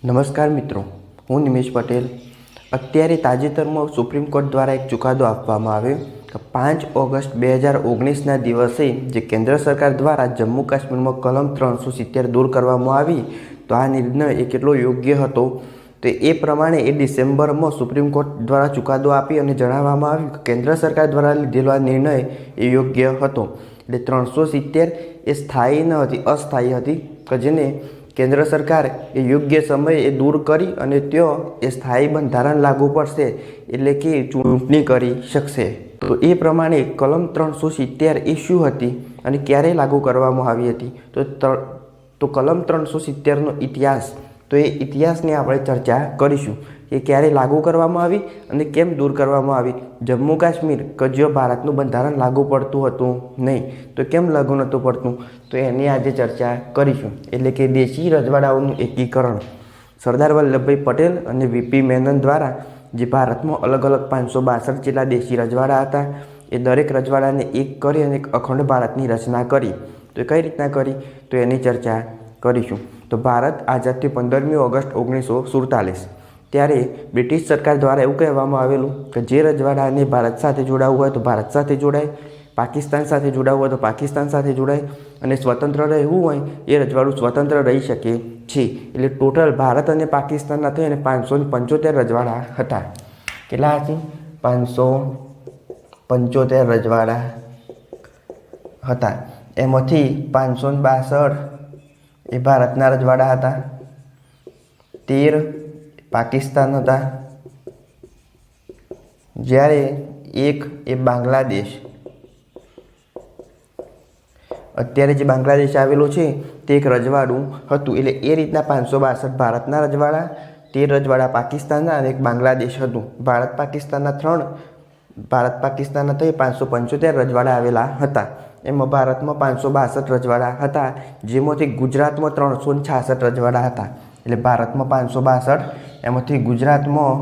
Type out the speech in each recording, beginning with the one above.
નમસ્કાર મિત્રો, હું નિમેશ પટેલ। અત્યારે તાજેતરમાં સુપ્રીમ કોર્ટ દ્વારા એક ચુકાદો આપવામાં આવ્યો કે 5 ઓગસ્ટ 2019ના દિવસે જે કેન્દ્ર સરકાર દ્વારા જમ્મુ કાશ્મીરમાં કલમ 370 દૂર કરવામાં આવી, તો આ નિર્ણય એ કેટલો યોગ્ય હતો તો એ પ્રમાણે એ ડિસેમ્બરમાં સુપ્રીમ કોર્ટ દ્વારા ચુકાદો આપી અને જણાવવામાં આવ્યું કે કેન્દ્ર સરકાર દ્વારા લીધેલો આ નિર્ણય એ યોગ્ય હતો। એટલે 370 એ સ્થાયી ન હતી, અસ્થાયી હતી કે જેને કેન્દ્ર સરકાર એ યોગ્ય સમયે એ દૂર કરી અને ત્યાં એ સ્થાયી બંધારણ લાગુ પડશે, એટલે કે ચૂંટણી કરી શકશે। તો એ પ્રમાણે કલમ 370 એ શું હતી અને ક્યારે લાગુ કરવામાં આવી હતી, તો કલમ 370નો ઇતિહાસ, તો એ ઇતિહાસની આપણે ચર્ચા કરીશું કે ક્યારે લાગુ કરવામાં આવી અને કેમ દૂર કરવામાં આવી। જમ્મુ કાશ્મીર કે જ્યાં ભારતનું બંધારણ લાગુ પડતું હતું નહીં, તો કેમ લાગુ નહોતું પડતું, તો એની આજે ચર્ચા કરીશું। એટલે કે દેશી રજવાડાઓનું એકીકરણ સરદાર વલ્લભભાઈ પટેલ અને વીપી મેનન દ્વારા જે ભારતમાં અલગ અલગ 562 જેટલા દેશી રજવાડા હતા, એ દરેક રજવાડાને એક કરી અને એક અખંડ ભારતની રચના કરી। તો એ કઈ રીતના કરી, તો એની ચર્ચા કરીશું। તો ભારત આઝાદ થયું 15મી ઓગસ્ટ 1947। ત્યારે બ્રિટિશ સરકાર દ્વારા એવું કહેવામાં આવેલું કે જે રજવાડાને ભારત સાથે જોડાવવું હોય તો ભારત સાથે જોડાય, પાકિસ્તાન સાથે જોડાવવું હોય તો પાકિસ્તાન સાથે જોડાય, અને સ્વતંત્ર રહેવું હોય એ રજવાડું સ્વતંત્ર રહી શકે છે। એટલે ટોટલ ભારત અને પાકિસ્તાનના થઈને 575 રજવાડા હતા। કેટલા હતી? 575 રજવાડા હતા। એમાંથી 562 એ ભારતના રજવાડા હતા, 13 પાકિસ્તાન હતા, જ્યારે 1 એ બાંગ્લાદેશ, અત્યારે જે બાંગ્લાદેશ આવેલું છે તે એક રજવાડું હતું। એટલે એ રીતના 562 ભારતના રજવાડા, 13 રજવાડા પાકિસ્તાનના અને 1 બાંગ્લાદેશ હતું। ભારત પાકિસ્તાનના થઈ 575 રજવાડા આવેલા હતા। એમાં ભારતમાં 562 રજવાડા હતા, જેમાંથી ગુજરાતમાં 366 રજવાડા હતા। એટલે ભારતમાં 562, એમાંથી ગુજરાતમાં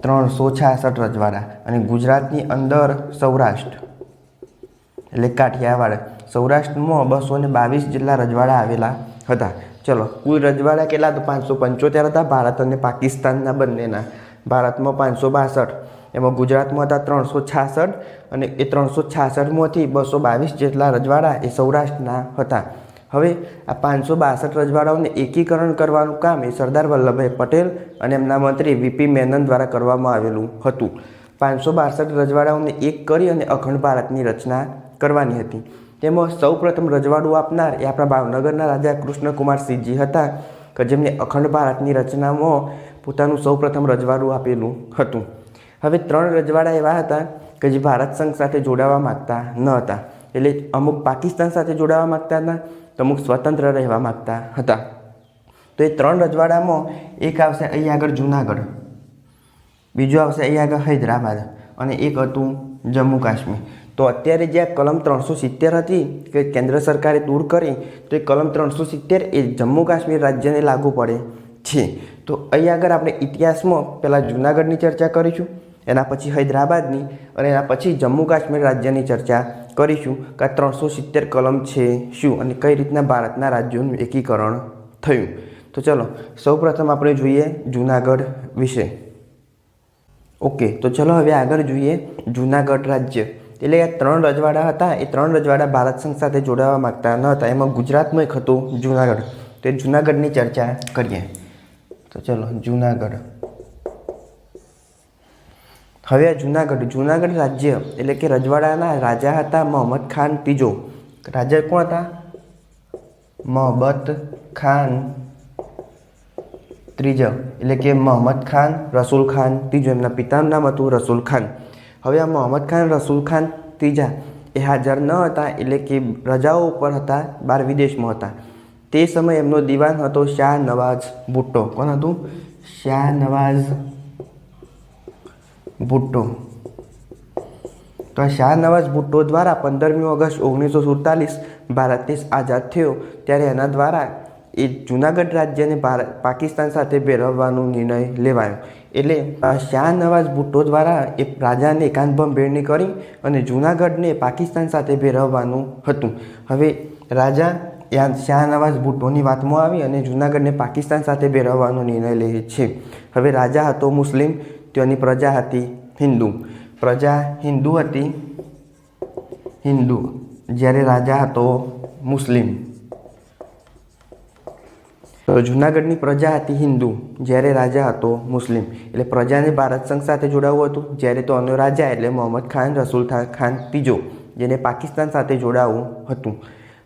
366 રજવાડા, અને ગુજરાતની અંદર સૌરાષ્ટ્ર એટલે કાઠિયાવાડ, સૌરાષ્ટ્રમાં 222 જેટલા રજવાડા આવેલા હતા। ચલો, કુલ રજવાડા કેટલા? તો 575 હતા ભારત અને પાકિસ્તાનના બંનેના। ભારતમાં 562, એમાં ગુજરાતમાં હતા 366, અને એ 366માંથી 222 જેટલા રજવાડા એ સૌરાષ્ટ્રના હતા। હવે આ 562 રજવાડાઓને એકીકરણ કરવાનું કામ એ સરદાર વલ્લભભાઈ પટેલ અને એમના મંત્રી વીપી મેનન દ્વારા કરવામાં આવેલું હતું। 562 રજવાડાઓને એક કરી અને અખંડ ભારતની રચના કરવાની હતી। તેમાં સૌપ્રથમ રજવાડું આપનાર એ આપણા ભાવનગરના રાજા કૃષ્ણકુમારસિંહજી હતા, કે જેમને અખંડ ભારતની રચનામાં પોતાનું સૌપ્રથમ રજવાડું આપેલું હતું। હવે 3 રજવાડા એવા હતા કે જે ભારત સંઘ સાથે જોડાવા માગતા ન હતા, એટલે અમુક પાકિસ્તાન સાથે જોડાવા માગતા હતા, તો અમુક સ્વતંત્ર રહેવા માગતા હતા। તો એ 3 રજવાડામાં એક આવશે અહીં આગળ જુનાગઢ, બીજું આવશે અહીં આગળ હૈદરાબાદ, અને એક હતું જમ્મુ કાશ્મીર। તો અત્યારે જે કલમ 370 હતી કે કેન્દ્ર સરકારે દૂર કરી, તો એ કલમ 370 એ જમ્મુ કાશ્મીર રાજ્યને લાગુ પડે છે। તો અહીં આગળ આપણે ઇતિહાસમાં પહેલાં જુનાગઢની ચર્ચા કરીશું, એના પછી હૈદરાબાદની, અને એના પછી જમ્મુ કાશ્મીર રાજ્યની ચર્ચા કરીશું કે આ 370 કલમ છે શું અને કઈ રીતના ભારતના રાજ્યોનું એકીકરણ થયું। તો ચલો, સૌપ્રથમ આપણે જોઈએ જુનાગઢ વિશે। ઓકે, તો ચલો હવે આગળ જોઈએ જુનાગઢ રાજ્ય। એટલે આ 3 રજવાડા હતા, એ 3 રજવાડા ભારત સંઘ સાથે જોડાવા માગતા ન હતા। એમાં ગુજરાતમાં એક હતું જુનાગઢ, તો એ જુનાગઢની ચર્ચા કરીએ। તો ચલો, જુનાગઢ। હવે આ જુનાગઢ રાજ્ય એટલે કે રજવાડાના રાજા હતા મોહમ્મદ ખાન ત્રીજો। રાજા કોણ હતા? મોહમ્મદ ખાન ત્રીજો, એટલે કે મોહમ્મદ ખાન રસૂલ ખાન ત્રીજો, એમના પિતાનું નામ હતું રસૂલ ખાન। હવે આ મોહમ્મદ ખાન રસૂલ ખાન ત્રીજા એ હાજર ન હતા, એટલે કે રજાઓ ઉપર હતા, બહાર વિદેશમાં હતા। તે સમયે એમનો દિવાન હતો શાહ નવાઝ ભુટ્ટો। કોણ હતું? શાહ નવાઝ ભુટ્ટો। તો આ શાહ નવાઝ ભુટ્ટો દ્વારા 15મી ઓગસ્ટ 1947 ભારત દેશ આઝાદ થયો, ત્યારે એના દ્વારા એ જુનાગઢ રાજ્યને પાકિસ્તાન સાથે ભેળવવાનો નિર્ણય લેવાયો। એટલે શાહ નવાઝ ભુટ્ટો દ્વારા એ રાજાને એકાંત ભંભેરણી કરી અને જુનાગઢને પાકિસ્તાન સાથે ભેળવવાનું હતું। હવે રાજા શાહનવાઝ ભુટ્ટોની વાતમાં આવી અને જૂનાગઢને પાકિસ્તાન સાથે ભેળવવાનો નિર્ણય લે છે. હવે રાજા હતો મુસ્લિમ, તેની પ્રજા હતી હિન્દુ. પ્રજા હિન્દુ હતી, જ્યારે રાજા હતો મુસ્લિમ. તો જૂનાગઢની પ્રજા હતી હિન્દુ, જ્યારે રાજા હતો મુસ્લિમ. એટલે પ્રજાને ભારત સંઘ સાથે જોડાવવું હતું, જ્યારે તો અનો રાજા એટલે મોહમ્મદ ખાન રસૂલ ખાન ત્રીજો, જેને પાકિસ્તાન સાથે જોડાવવું હતું.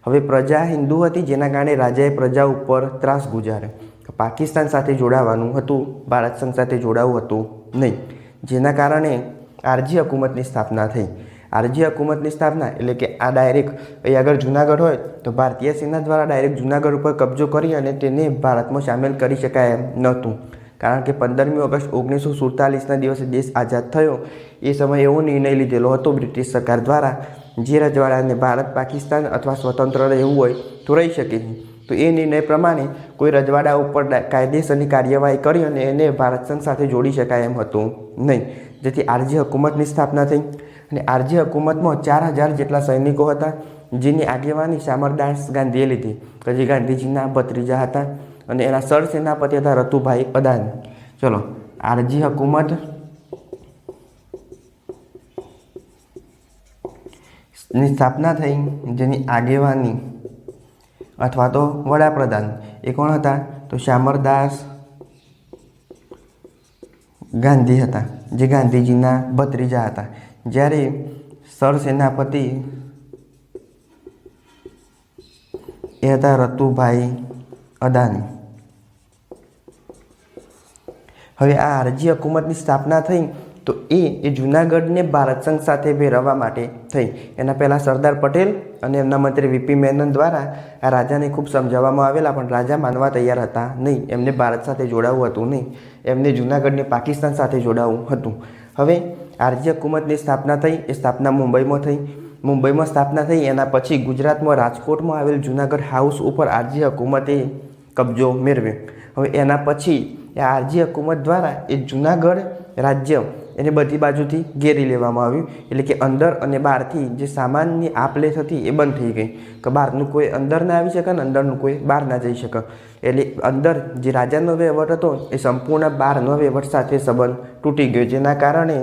હવે પ્રજા હિન્દુ હતી, જેના કારણે રાજાએ પ્રજા ઉપર ત્રાસ ગુજાર્યો. પાકિસ્તાન સાથે જોડાવાનું હતું, ભારત સંઘ સાથે જોડાવવું હતું નહીં, જેના કારણે આરજી હુકુમતની સ્થાપના થઈ. આરજી હુકુમતની સ્થાપના એટલે કે આ ડાયરેક્ટ અહીં આગળ જૂનાગઢ હોય તો ભારતીય સેના દ્વારા ડાયરેક્ટ જૂનાગઢ ઉપર કબજો કરી અને તેને ભારતમાં સામેલ કરી શકાય એમ નહોતું. કારણ કે 15મી ઓગસ્ટ 1947ના દિવસે દેશ આઝાદ થયો એ સમયે એવો નિર્ણય લીધેલો હતો બ્રિટિશ સરકાર દ્વારા, જે રજવાડાને ભારત પાકિસ્તાન અથવા સ્વતંત્ર રહેવું હોય તો રહી શકે છે. તો એ નિર્ણય પ્રમાણે કોઈ રજવાડા ઉપર કાયદેસરની કાર્યવાહી કરી અને એને ભારત સંઘ સાથે જોડી શકાય એમ હતું નહીં, જેથી આરજી હુકુમતની સ્થાપના થઈ. અને આરજી હુકુમતમાં 4000 જેટલા સૈનિકો હતા, જેની આગેવાની શામરદાસ ગાંધીએ લીધી, કે જે ગાંધીજીના ભત્રીજા હતા અને એના સરસેનાપતિ હતા રતુભાઈ અદાની. ચલો, આરજી હુકુમત ની સ્થાપના થઈ, જેની આગેવાની અથવા તો વડાપ્રધાન એ કોણ હતા? તો શામરદાસ ગાંધી હતા, જે ગાંધીજીના ભત્રીજા હતા. જ્યારે સરસેનાપતિ એ હતા રતુભાઈ અદાની. હવે આ આરજી હુકુમતની સ્થાપના થઈ તો એ જૂનાગઢને ભારત સંઘ સાથે ભેળવવા માટે થઈ. એના પહેલાં સરદાર પટેલ અને એમના મંત્રી વીપી મેનન દ્વારા આ રાજાને ખૂબ સમજાવવામાં આવેલા, પણ રાજા માનવા તૈયાર હતા નહીં. એમને ભારત સાથે જોડાવવું હતું નહીં, એમને જૂનાગઢને પાકિસ્તાન સાથે જોડાવવું હતું. હવે આરજી હુકુમતની સ્થાપના થઈ, એ સ્થાપના મુંબઈમાં થઈ. મુંબઈમાં સ્થાપના થઈ એના પછી ગુજરાતમાં રાજકોટમાં આવેલ જૂનાગઢ હાઉસ ઉપર આરજી હુકુમતે કબજો મેળવ્યો. હવે એના પછી એ આરજી હુકુમત દ્વારા એ જૂનાગઢ રાજ્ય એને બધી બાજુથી ઘેરી લેવામાં આવ્યું. એટલે કે અંદર અને બહારથી જે સામાનની આપ લે થતી એ બંધ થઈ ગઈ, કે બહારનું કોઈ અંદર ના આવી શકે અને અંદરનું કોઈ બહાર ના જઈ શકે. એટલે અંદર જે રાજાનો વહીવટ હતો એ સંપૂર્ણ બહારનો વહીવટ સાથે સંબંધ તૂટી ગયો, જેના કારણે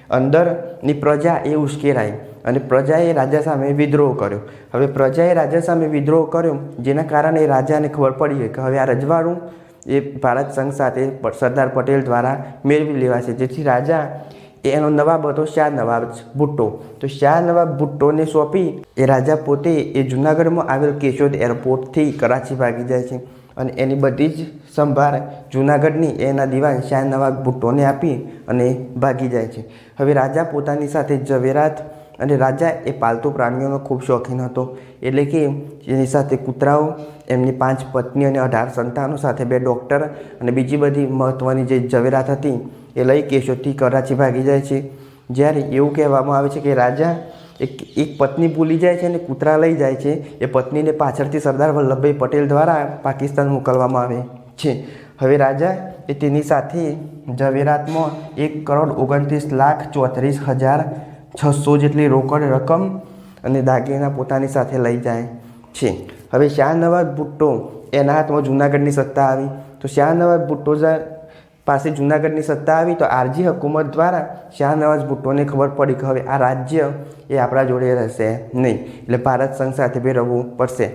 અંદરની પ્રજા એ ઉશ્કેરાઈ અને પ્રજાએ રાજા સામે વિદ્રોહ કર્યો. હવે પ્રજાએ રાજા સામે વિદ્રોહ કર્યો, જેના કારણે રાજાને ખબર પડી કે હવે આ રજવાડું એ ભારત સંઘ સાથે સરદાર પટેલ દ્વારા મેળવી લેવાશે. જેથી રાજા એનો નવાબ હતો શાહનવાઝ ભુટ્ટો. તો શાહનવાઝ ભુટ્ટોને સોંપી એ રાજા પોતે એ જૂનાગઢમાં આવેલ કેશોદ એરપોર્ટથી કરાચી ભાગી જાય છે અને એની બધી જ સંભાળ જૂનાગઢની એના દિવાન શાહનવાઝ ભુટ્ટોને આપી અને ભાગી જાય છે. હવે રાજા પોતાની સાથે ઝવેરાત, અને રાજા એ પાલતુ પ્રાણીઓનો ખૂબ શોખીન હતો, એટલે કે એની સાથે કૂતરાઓ, એમની 5 પત્ની અને 18 સંતાનો સાથે 2 ડૉક્ટર અને બીજી બધી મહત્ત્વની જે ઝવેરાત હતી એ લઈ કેશોદથી કરાચી ભાગી જાય છે. જ્યારે એવું કહેવામાં આવે છે કે રાજા એક પત્ની ભૂલી જાય છે અને કૂતરા લઈ જાય છે, એ પત્નીને પાછળથી સરદાર વલ્લભભાઈ પટેલ દ્વારા પાકિસ્તાન મોકલવામાં આવે છે. હવે રાજા એ તેની સાથે ઝવેરાતમાં 1,29,34,600 જેટલી રોકડ રકમ અને દાગીના પોતાની સાથે લઈ જાય છે. હવે શાહનવાઝ ભુટ્ટો એના હાથમાં જૂનાગઢની સત્તા આવી. તો શાહનવાઝ ભુટ્ટો પાસે જૂનાગઢની સત્તા આવી તો આરજી હુકુમત દ્વારા શાહનવાઝ ભુટ્ટોને ખબર પડી કે હવે આ રાજ્ય એ આપણા જોડે રહેશે નહીં, એટલે ભારત સંઘ સાથે ભેળવવું પડશે.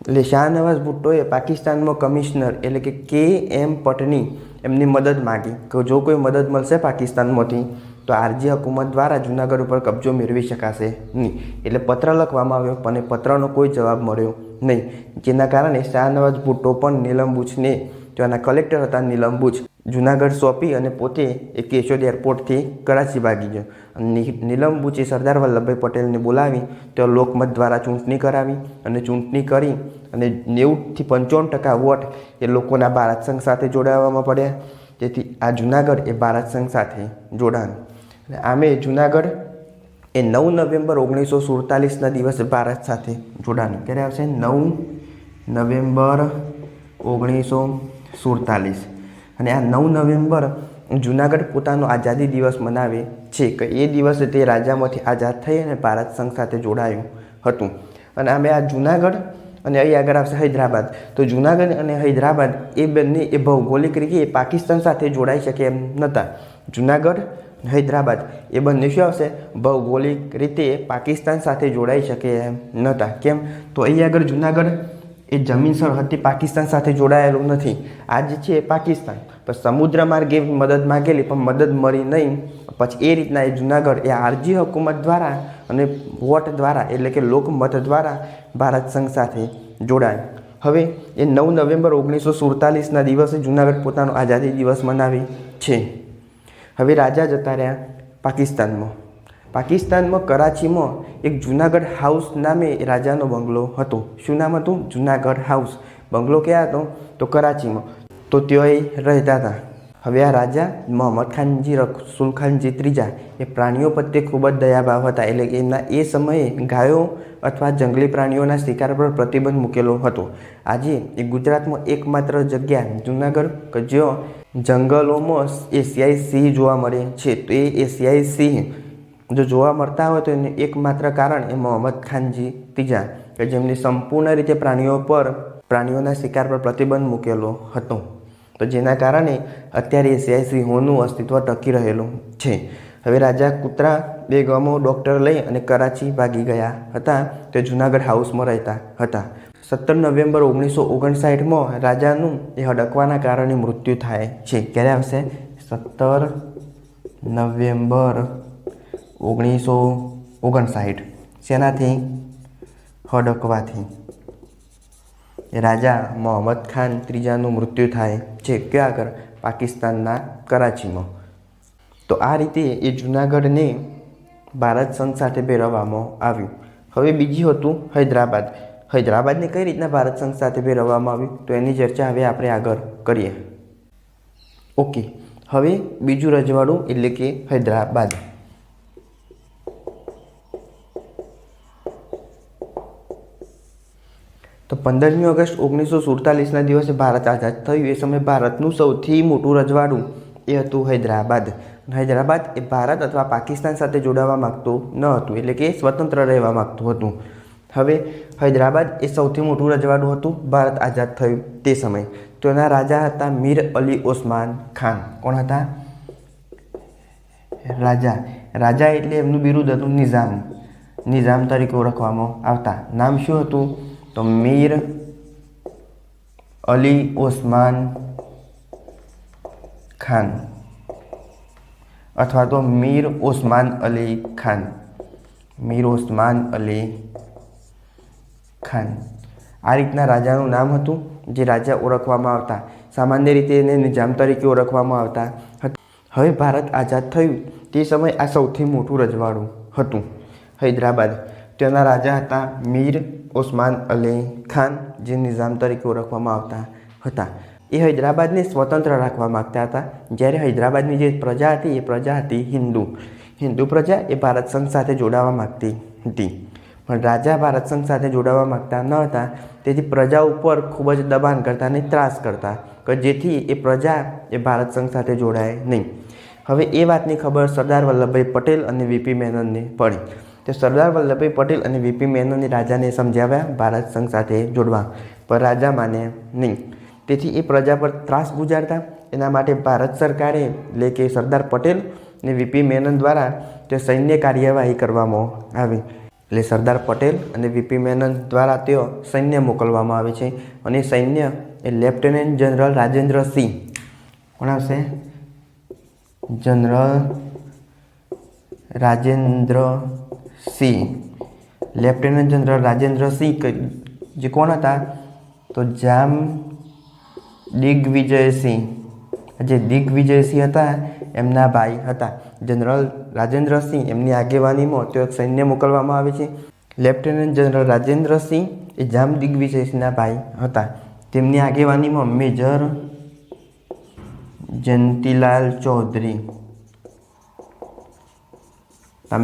એટલે શાહનવાઝ ભુટ્ટોએ પાકિસ્તાનમાં કમિશનર એટલે કે KM પટની એમની મદદ માગી કે જો કોઈ મદદ મળશે પાકિસ્તાનમાંથી તો આરજી હુકુમત દ્વારા જૂનાગઢ ઉપર કબજો મેળવી શકાશે નહીં. એટલે પત્ર લખવામાં આવ્યો પણ એ પત્રનો કોઈ જવાબ મળ્યો નહીં, જેના કારણે શાહનવાઝ ભુટ્ટો પણ નીલમ બુચને, ત્યાંના કલેક્ટર હતા નીલમ બુચ, જૂનાગઢ સોંપી અને પોતે એ કેશોદ એરપોર્ટથી કરાચી ભાગી ગયો. નીલમ બુચે સરદાર વલ્લભભાઈ પટેલને બોલાવી તો લોકમત દ્વારા ચૂંટણી કરાવી અને ચૂંટણી કરી અને 90થી 95% વોટ એ લોકોના ભારત સંઘ સાથે જોડાવવામાં પડ્યા. તેથી આ જૂનાગઢ એ ભારત સંઘ સાથે જોડાયું. અને આમે જૂનાગઢ એ 9 નવેમ્બર 1947ના દિવસે ભારત સાથે જોડાયું. ક્યારે આવશે? 9 નવેમ્બર 1947. અને આ 9 નવેમ્બર જૂનાગઢ પોતાનો આઝાદી દિવસ મનાવે છે કે એ દિવસે તે રાજામાંથી આઝાદ થઈ અને ભારત સંઘ સાથે જોડાયું હતું. અને અમે આ જૂનાગઢ અને અહીં આગળ આવશે હૈદરાબાદ. તો જૂનાગઢ અને હૈદરાબાદ એ બંને એ ભૌગોલિક રીતે પાકિસ્તાન સાથે જોડાઈ શકે એમ નહોતા. જૂનાગઢ હૈદરાબાદ એ બંને શું આવશે? ભૌગોલિક રીતે પાકિસ્તાન સાથે જોડાઈ શકે એમ નહોતા. કેમ? તો અહીં આગળ જૂનાગઢ એ જમીન સરહદથી પાકિસ્તાન સાથે જોડાયેલું નથી. આ જે છે એ પાકિસ્તાન પણ સમુદ્ર માર્ગે મદદ માગેલી પણ મદદ મળી નહીં. પછી એ રીતના એ જૂનાગઢ એ આરજી હુકુમત દ્વારા અને વોટ દ્વારા એટલે કે લોકમત દ્વારા ભારત સંઘ સાથે જોડાય. હવે એ 9 નવેમ્બર 1947ના દિવસે જૂનાગઢ પોતાનો આઝાદી દિવસ મનાવે છે. હવે રાજા જતા રહ્યા પાકિસ્તાનમાં. પાકિસ્તાનમાં કરાચીમાં એક જૂનાગઢ હાઉસ નામે રાજાનો બંગલો હતો. શું નામ હતું? જૂનાગઢ હાઉસ. બંગલો ક્યાં હતો? તો કરાચીમાં. તો તેઓ રહેતા હતા. હવે આ રાજા મોહમ્મદ ખાનજી રસુલ ખાનજી ત્રીજા એ પ્રાણીઓ પ્રત્યે ખૂબ જ દયાભાવ હતા. એટલે કે એમના એ સમયે ગાયો અથવા જંગલી પ્રાણીઓના શિકાર પર પ્રતિબંધ મૂકેલો હતો. આજે એ ગુજરાતમાં એકમાત્ર જગ્યા જૂનાગઢ કે જ્યાં જંગલોમાં એશિયાઈ સિંહ જોવા મળે છે. તો એ એશિયાઈ સિંહ જો જોવા મળતા હોય તો એનું એકમાત્ર કારણ એ મોહમ્મદ ખાનજી ત્રીજા કે જેમની સંપૂર્ણ રીતે પ્રાણીઓના શિકાર પર પ્રતિબંધ મૂકેલો હતો. તો જેના કારણે અત્યારે એશિયાઈ સિંહોનું અસ્તિત્વ ટકી રહેલું છે. હવે રાજા કૂતરા બેગમો ડૉક્ટર લઈ અને કરાચી ભાગી ગયા હતા. તે જૂનાગઢ હાઉસમાં રહેતા હતા. 17 નવેમ્બર 1959માં રાજાનું એ હડકવાના કારણે મૃત્યુ થાય છે. ક્યારે આવશે? 17 નવેમ્બર 1959. શેનાથી? હડકવાથી. રાજા મોહમ્મદ ખાન ત્રીજાનું મૃત્યુ થાય છે. ક્યાં આગળ? પાકિસ્તાનના કરાચીમાં. તો આ રીતે એ જૂનાગઢને ભારત સંઘ સાથે ભેળવવામાં આવ્યું. હવે બીજું હતું હૈદરાબાદ. હૈદરાબાદને કઈ રીતના ભારત સંઘ સાથે ભેળવવામાં આવ્યું તો એની ચર્ચા હવે આપણે આગળ કરીએ. ઓકે, હવે બીજું રજવાડું એટલે કે હૈદરાબાદ. તો 15મી ઓગસ્ટ 1947ના દિવસે ભારત આઝાદ થયું. એ સમયે ભારતનું સૌથી મોટું રજવાડું એ હતું હૈદરાબાદ. હૈદરાબાદ એ ભારત અથવા પાકિસ્તાન સાથે જોડાવા માગતું ન હતું. એટલે કે સ્વતંત્ર રહેવા માગતું હતું. હવે હૈદરાબાદ એ સૌથી મોટું રજવાડું હતું ભારત આઝાદ થયું તે સમયે. તો એના રાજા હતા મીર અલી ઓસમાન ખાન. કોણ હતા? રાજા એટલે એમનું બિરુદ હતું નિઝામ. નિઝામ તરીકે ઓળખવામાં આવતા. નામ શું હતું? તો મીર અલી ઓસમાન ખાન અથવા તો મીર ઓસમાન અલી ખાન. મીર ઓસમાન અલી ખાન આ રીતના રાજાનું નામ હતું. જે રાજા ઓળખવામાં આવતા. સામાન્ય રીતે એને નિઝામ તરીકે ઓળખવામાં આવતા. હવે ભારત આઝાદ થયું તે સમયે આ સૌથી મોટું રજવાડું હતું હૈદરાબાદ. તેના રાજા હતા મીર ઓસમાન અલી ખાન જે નિઝામ તરીકે ઓળખવામાં આવતા હતા. એ હૈદરાબાદને સ્વતંત્ર રાખવા માગતા હતા. જ્યારે હૈદરાબાદની જે પ્રજા હતી એ પ્રજા હતી હિન્દુ પ્રજા એ ભારત સંઘ સાથે જોડાવા માગતી હતી. પણ રાજા ભારત સંઘ સાથે જોડાવા માગતા ન હતા. તેથી પ્રજા ઉપર ખૂબ જ દબાણ કરતા અને ત્રાસ કરતા કે જેથી એ પ્રજા એ ભારત સંઘ સાથે જોડાય નહીં. હવે એ વાતની ખબર સરદાર વલ્લભભાઈ પટેલ અને વીપી મેનનને પડી. તો સરદાર વલ્લભભાઈ પટેલ અને વીપી મેનને રાજાને સમજાવ્યા ભારત સંઘ સાથે જોડવા. પણ રાજા માને નહીં. તેથી એ પ્રજા પર ત્રાસ ગુજારતા. એના માટે ભારત સરકારે એટલે કે સરદાર પટેલ અને વીપી મેનન દ્વારા તે સૈન્ય કાર્યવાહી કરવામાં આવી. એટલે સરદાર પટેલ અને વીપી મેનન દ્વારા તેઓ સૈન્ય મોકલવામાં આવે છે. અને સૈન્ય એ લેફ્ટનન્ટ જનરલ રાજેન્દ્ર સિંહ. કોણ આવશે? જનરલ રાજેન્દ્ર સિંહ. લેફ્ટનન્ટ જનરલ રાજેન્દ્ર સિંહ જે કોણ હતા? તો જામ દિગ્વિજયસિંહ. જે દિગ્વિજયસિંહ હતા એમના ભાઈ હતા. જનરલ રાજેન્દ્ર સિંહ એમની આગેવાનીમાં તેઓ સૈન્ય મોકલવામાં આવે છે. લેફ્ટનન્ટ જનરલ રાજેન્દ્ર સિંહ એ જામ દિગ્વિજયસિંહના ભાઈ હતા. તેમની આગેવાનીમાં મેજર જયંતીલાલ ચૌધરી.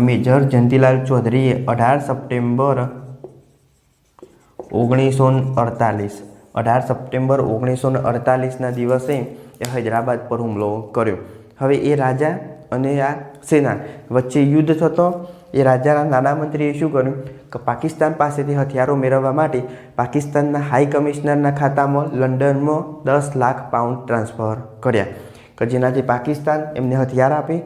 મેજર જયંતીલાલ ચૌધરીએ 18 સપ્ટેમ્બર 1948ના દિવસે એ હૈદરાબાદ પર હુમલો કર્યો. હવે એ રાજા અને આ સેના વચ્ચે યુદ્ધ થતો એ રાજ્યના નાના મંત્રીએ શું કર્યું કે પાકિસ્તાન પાસેથી હથિયારો મેળવવા માટે પાકિસ્તાનના હાઈ કમિશનરના ખાતામાં લંડનમાં 10 લાખ પાઉન્ડ ટ્રાન્સફર કર્યા કે જેનાથી પાકિસ્તાન એમને હથિયાર આપે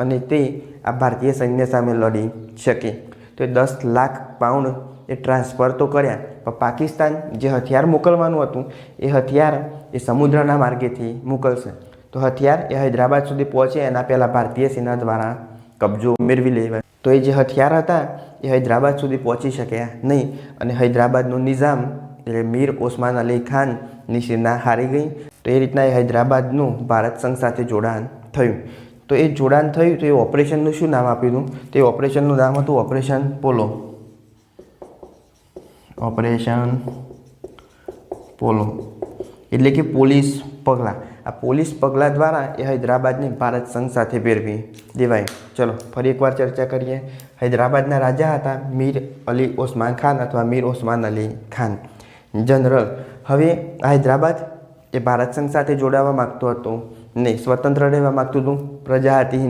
અને તે આ ભારતીય સૈન્ય સામે લડી શકે. તો એ 10 લાખ પાઉન્ડ એ ટ્રાન્સફર તો કર્યા, પણ પાકિસ્તાન જે હથિયાર મોકલવાનું હતું એ હથિયાર એ સમુદ્રના માર્ગેથી મોકલશે. તો હથિયાર એ હૈદરાબાદ સુધી પહોંચે એના પહેલાં ભારતીય સેના દ્વારા કબજો મેળવી લેવાય. તો એ જે હથિયાર હતા એ હૈદરાબાદ સુધી પહોંચી શક્યા નહીં અને હૈદરાબાદનો નિઝામ એટલે મીર ઓસમાન અલી ખાનની સેના હારી ગઈ. તો એ રીતના એ હૈદરાબાદનું ભારત સંઘ સાથે જોડાણ થયું. તો એ જોડાણ થયું તો એ ઓપરેશનનું શું નામ આપ્યું હતું? તો એ ઓપરેશનનું નામ હતું ઓપરેશન પોલો. ઓપરેશન પોલો એટલે કે પોલીસ પગલાં. આ પોલીસ પગલાં દ્વારા એ હૈદરાબાદને ભારત સંઘ સાથે ભેળવી દેવાય. ચલો ફરી એકવાર ચર્ચા કરીએ. હૈદરાબાદના રાજા હતા મીર અલી ઓસમાન ખાન અથવા મીર ઓસમાન અલી ખાન જનરલ. હવે હૈદરાબાદ એ ભારત સંઘ સાથે જોડાવા માગતો હતો નહીં, સ્વતંત્ર રહેવા માગતું હતું. પ્રજા હતી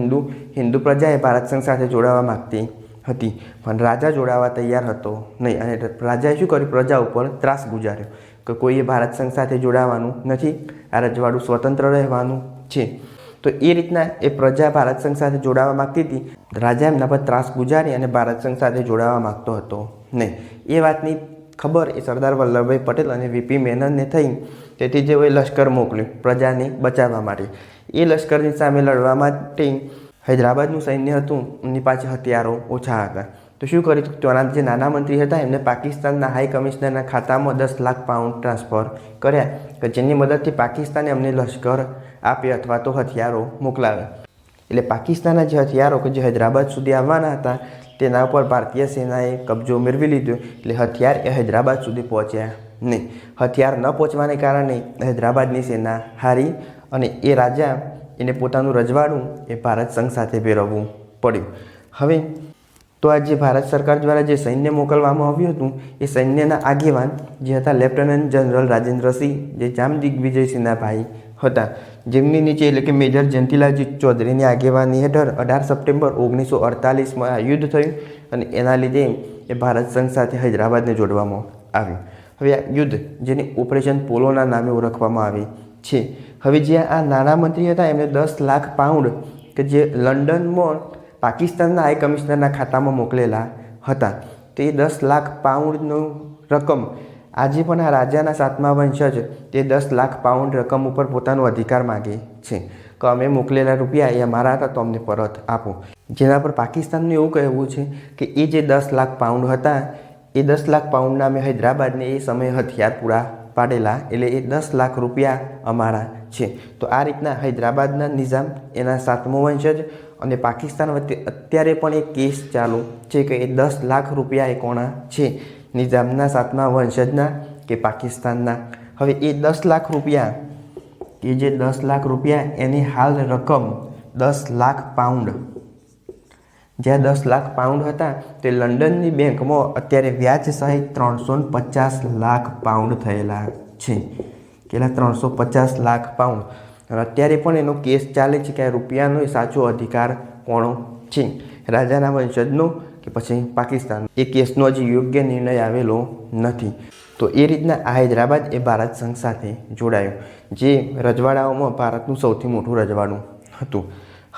હિન્દુ પ્રજા એ ભારત સંઘ સાથે જોડાવા માગતી હતી, પણ રાજા જોડાવા તૈયાર હતો નહીં. અને રાજાએ શું કર્યું? પ્રજા ઉપર ત્રાસ ગુજાર્યો કે કોઈએ ભારત સંઘ સાથે જોડાવાનું નથી, આ રજવાડું સ્વતંત્ર રહેવાનું છે. તો એ રીતના એ પ્રજા ભારત સંઘ સાથે જોડાવા માગતી હતી. રાજા એમના પર ત્રાસ ગુજારી અને ભારત સંઘ સાથે જોડાવા માગતો હતો નહીં. એ વાતની ખબર એ સરદાર વલ્લભભાઈ પટેલ અને વીપી મેનનને થઈ. તેથી જેઓએ લશ્કર મોકલ્યું પ્રજાને બચાવવા માટે. એ લશ્કરની સામે લડવા માટે હૈદરાબાદનું સૈન્ય હતું એમની પાસે હથિયારો ઓછા હતા. તો શું કર્યું? ત્યાંના જે નાના મંત્રી હતા એમને પાકિસ્તાનના હાઈ કમિશનરના ખાતામાં 10 લાખ પાઉન્ડ ટ્રાન્સફર કર્યા કે જેની મદદથી પાકિસ્તાને અમને લશ્કર આપે અથવા તો હથિયારો મોકલાવે. એટલે પાકિસ્તાનના જે હથિયારો કે જે હૈદરાબાદ સુધી આવવાના હતા તેના ઉપર ભારતીય સેનાએ કબજો મેળવી લીધો. એટલે હથિયાર એ હૈદરાબાદ સુધી પહોંચ્યા નહીં. હથિયાર ન પહોંચવાને કારણે હૈદરાબાદની સેના હારી અને એ રાજા એને પોતાનું રજવાડું એ ભારત સંઘ સાથે ભેળવવું પડ્યું. હવે તો આ જે ભારત સરકાર દ્વારા જે સૈન્ય મોકલવામાં આવ્યું હતું એ સૈન્યના આગેવાન જે હતા લેફ્ટનન્ટ જનરલ રાજેન્દ્રસિંહ, જે જામ દિગ્વિજયસિંહના ભાઈ હતા, જેમની નીચે એટલે કે મેજર જયંતિલાલજી ચૌધરીની આગેવાની હેઠળ 18 સપ્ટેમ્બર 1948માં આ યુદ્ધ થયું અને એના લીધે એ ભારત સંઘ સાથે હૈદરાબાદને જોડવામાં આવ્યું. હવે આ યુદ્ધ જેને ઓપરેશન પોલોના નામે ઓળખવામાં આવે છે. હવે જે આ નાના મંત્રી હતા એમને 10 લાખ પાઉન્ડ કે જે લંડનમાં પાકિસ્તાનના હાઈ કમિશનરના ખાતામાં મોકલેલા હતા. તો એ 10 લાખ પાઉન્ડનું રકમ આજે પણ આ રાજાના 7મા વંશજ તે 10 લાખ પાઉન્ડ રકમ ઉપર પોતાનો અધિકાર માગે છે કે અમે મોકલેલા રૂપિયા એ અમારા હતા તો અમને પરત આપો. જેના પર પાકિસ્તાનનું એવું કહેવું છે કે એ જે 10 લાખ પાઉન્ડ હતા એ 10 લાખ પાઉન્ડના અમે હૈદરાબાદને એ સમયે હથિયાર પૂરા પાડેલા, એટલે એ 10 લાખ રૂપિયા અમારા છે. તો આ રીતના હૈદરાબાદના નિઝામ એના 7મો વંશજ અને પાકિસ્તાન વચ્ચે અત્યારે પણ એક કેસ ચાલુ છે કે એ 10 લાખ રૂપિયા એ કોના છે, નિઝામના 7મા વંશજના કે પાકિસ્તાનના. હવે એ 10 લાખ રૂપિયા એ જે 10 લાખ રૂપિયા એની હાલ રકમ 10 લાખ પાઉન્ડ, જ્યાં 10 લાખ પાઉન્ડ હતા તે લંડનની બેંકમાં અત્યારે વ્યાજ સહિત 350 લાખ પાઉન્ડ થયેલા છે. કેટલા? 350 લાખ પાઉન્ડ. અને અત્યારે પણ એનો કેસ ચાલે છે કે આ રૂપિયાનો સાચો અધિકાર કોનો છે, રાજાના વંશજનો કે પછી પાકિસ્તાન. એ કેસનો હજી યોગ્ય નિર્ણય આવેલો નથી. તો એ રીતના આ હૈદરાબાદ એ ભારત સંઘ સાથે જોડાયું, જે રજવાડાઓમાં ભારતનું સૌથી મોટું રજવાડું હતું.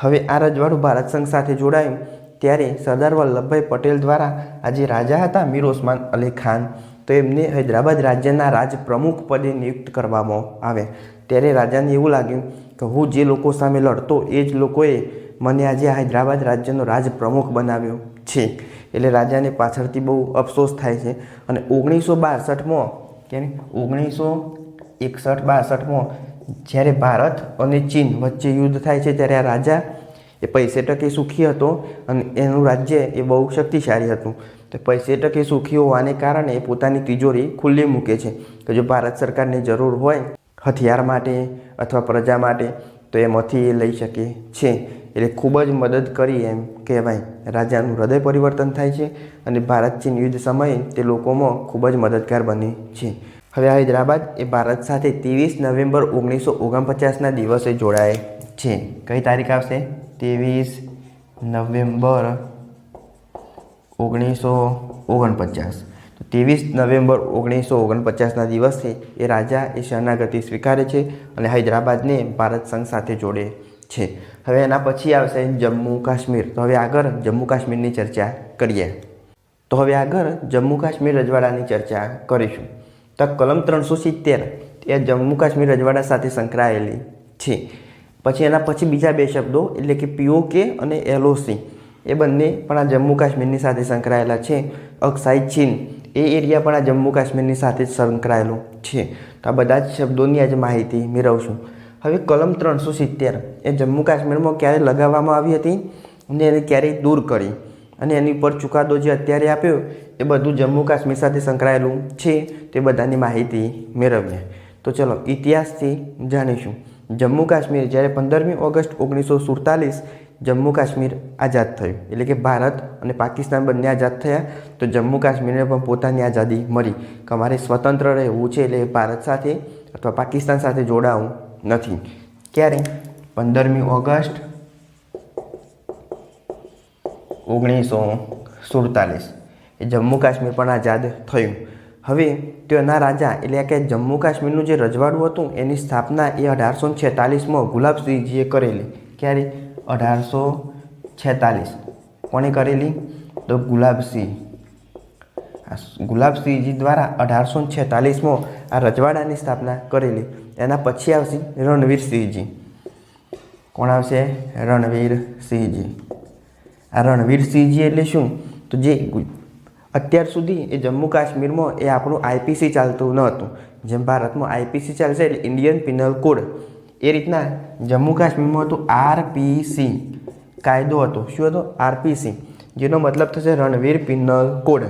હવે આ રજવાડું ભારત સંઘ સાથે જોડાયું ત્યારે સરદાર વલ્લભભાઈ પટેલ દ્વારા આ જે રાજા હતા મીર ઓસમાન અલી ખાન, તો એમને હૈદરાબાદ રાજ્યના રાજપ્રમુખ પદે નિયુક્ત કરવામાં આવ્યા. ત્યારે રાજાને એવું લાગ્યું કે હું જે લોકો સામે લડતો એ જ લોકોએ મને આજે હૈદરાબાદ રાજ્યનો રાજપ્રમુખ બનાવ્યો છે. એટલે રાજાને પાછળથી બહુ અફસોસ થાય છે. અને 1962માં કે 1961-62માં જ્યારે ભારત અને ચીન વચ્ચે યુદ્ધ થાય છે ત્યારે આ રાજા એ પૈસે ટકે સુખી હતો અને એનું રાજ્ય એ બહુ શક્તિશાળી હતું. તો પૈસે ટકે સુખી હોવાને કારણે એ પોતાની તિજોરી ખુલ્લી મૂકે છે કે જો ભારત સરકારને જરૂર હોય હથિયાર માટે અથવા પ્રજા માટે તો એમાંથી એ લઈ શકે છે. એટલે ખૂબ જ મદદ કરી એમ કહેવાય. રાજાનું હૃદય પરિવર્તન થાય છે અને ભારત ચીન યુદ્ધ સમયે તે લોકોમાં ખૂબ જ મદદગાર બને છે. હવે હૈદરાબાદ એ ભારત સાથે 23 નવેમ્બર 1949ના દિવસે જોડાય છે. કઈ તારીખ આવશે? 23 નવેમ્બર 1949 તો 23 નવેમ્બર 1949ના દિવસે એ રાજા એ શરણાગતિ સ્વીકારે છે અને હૈદરાબાદને ભારત સંઘ સાથે જોડે છે. હવે એના પછી આવશે જમ્મુ કાશ્મીર. તો હવે આગળ જમ્મુ કાશ્મીરની ચર્ચા કરીએ. તો હવે આગળ જમ્મુ કાશ્મીર રજવાડાની ચર્ચા કરીશું. તો કલમ 370 એ જમ્મુ કાશ્મીર રજવાડા સાથે સંકળાયેલી છે. પછી એના પછી બીજા બે શબ્દો એટલે કે POK અને LOC એ બંને પણ આ જમ્મુ કાશ્મીરની સાથે સંકળાયેલા છે. અક્સાઈ ચીન એ એરિયા પણ આ જમ્મુ કાશ્મીરની સાથે જ સંકળાયેલું છે. તો આ બધા જ શબ્દોની આજે માહિતી મેળવશું. હવે કલમ 370 એ જમ્મુ કાશ્મીરમાં ક્યારે લગાવવામાં આવી હતી અને એને ક્યારે દૂર કરી અને એની પર ચુકાદો જે અત્યારે આપ્યો એ બધું જમ્મુ કાશ્મીર સાથે સંકળાયેલું છે. તે બધાની માહિતી મેળવીએ. તો ચલો ઇતિહાસથી જાણીશું. જમ્મુ કાશ્મીર જ્યારે 15મી ઓગસ્ટ 1947 જમ્મુ કાશ્મીર આઝાદ થયું એટલે કે ભારત અને પાકિસ્તાન બંને આઝાદ થયા. તો જમ્મુ કાશ્મીરને પણ પોતાની આઝાદી મળી કે અમારે સ્વતંત્ર રહેવું છે એટલે ભારત સાથે અથવા પાકિસ્તાન સાથે જોડાવું નથી. ક્યારે? 15મી ઓગસ્ટ 1947 એ જમ્મુ કાશ્મીર પણ આઝાદ થયું. હવે તેના રાજા એટલે કે જમ્મુ કાશ્મીરનું જે રજવાડું હતું એની સ્થાપના એ 1846માં ગુલાબસિંહજીએ કરેલી. ક્યારે? 1846. કોણે કરેલી? તો ગુલાબસિંહજી દ્વારા 1846માં આ રજવાડાની સ્થાપના કરેલી. એના પછી આવશે રણવીરસિંહજી. કોણ આવશે? રણવીરસિંહજી. આ રણવીરસિંહજી એટલે શું? તો જે અત્યાર સુધી એ જમ્મુ કાશ્મીરમાં એ આપણું IPC ચાલતું ન હતું. જેમ ભારતમાં IPC ચાલશે એટલે ઇન્ડિયન પિનલ કોડ એ રીતના જમ્મુ કાશ્મીરમાં હતું RPC કાયદો હતો. શું હતો? RPC જેનો મતલબ થશે રણવીર પિનલ કોડ.